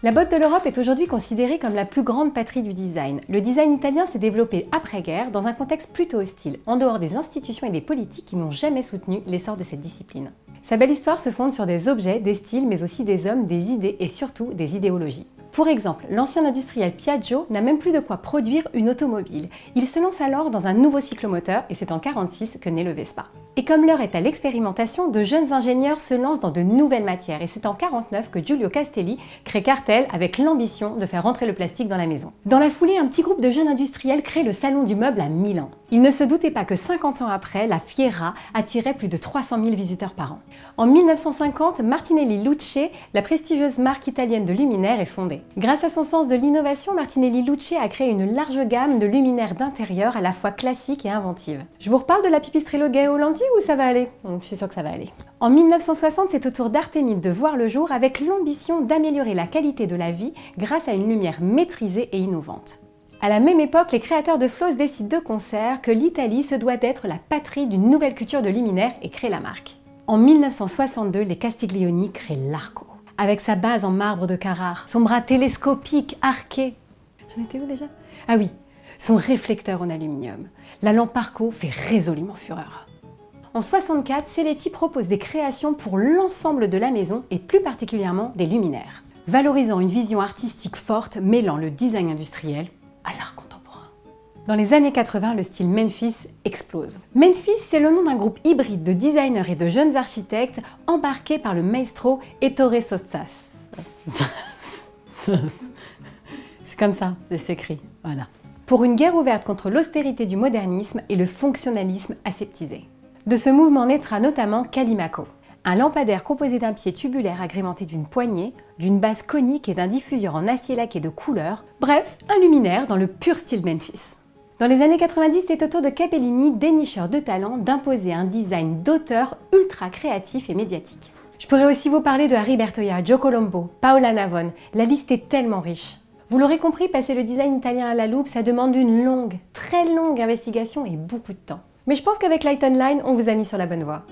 La botte de l'Europe est aujourd'hui considérée comme la plus grande patrie du design. Le design italien s'est développé après-guerre dans un contexte plutôt hostile, en dehors des institutions et des politiques qui n'ont jamais soutenu l'essor de cette discipline. Sa belle histoire se fonde sur des objets, des styles, mais aussi des hommes, des idées et surtout des idéologies. Pour exemple, l'ancien industriel Piaggio n'a même plus de quoi produire une automobile. Il se lance alors dans un nouveau cyclomoteur et c'est en 1946 que naît le Vespa. Et comme l'heure est à l'expérimentation, de jeunes ingénieurs se lancent dans de nouvelles matières et c'est en 1949 que Giulio Castelli crée Cartel avec l'ambition de faire rentrer le plastique dans la maison. Dans la foulée, un petit groupe de jeunes industriels crée le Salon du Meuble à Milan. Ils ne se doutaient pas que 50 ans après, la Fiera attirait plus de 300 000 visiteurs par an. En 1950, Martinelli Luce, la prestigieuse marque italienne de luminaires, est fondée. Grâce à son sens de l'innovation, Martinelli Luce a créé une large gamme de luminaires d'intérieur à la fois classiques et inventives. Je vous reparle de la Pipistrello Gay aux lentilles ou ça va aller? Je suis sûre que ça va aller. En 1960, c'est au tour d'Artemide de voir le jour avec l'ambition d'améliorer la qualité de la vie grâce à une lumière maîtrisée et innovante. À la même époque, les créateurs de Flos décident de concert que l'Italie se doit d'être la patrie d'une nouvelle culture de luminaires et créent la marque. En 1962, les Castiglioni créent l'Arco. Avec sa base en marbre de Carrare, son bras télescopique arqué. J'en étais où déjà? Ah oui, son réflecteur en aluminium. La lampe Arco fait résolument fureur. En 1964, Seletti propose des créations pour l'ensemble de la maison et plus particulièrement des luminaires, valorisant une vision artistique forte mêlant le design industriel à l'art contemporain. Dans les années 80, le style Memphis explose. Memphis, c'est le nom d'un groupe hybride de designers et de jeunes architectes embarqués par le maestro Ettore Sostas. C'est comme ça, c'est écrit, voilà. Pour une guerre ouverte contre l'austérité du modernisme et le fonctionnalisme aseptisé. De ce mouvement naîtra notamment Callimaco, un lampadaire composé d'un pied tubulaire agrémenté d'une poignée, d'une base conique et d'un diffuseur en acier laqué de couleur, bref, un luminaire dans le pur style Memphis. Dans les années 90, c'est au tour de Capellini, dénicheur de talent, d'imposer un design d'auteur ultra créatif et médiatique. Je pourrais aussi vous parler de Harry Bertoia, Joe Colombo, Paola Navone, la liste est tellement riche. Vous l'aurez compris, passer le design italien à la loupe, ça demande une longue, très longue investigation et beaucoup de temps. Mais je pense qu'avec Light Online, on vous a mis sur la bonne voie.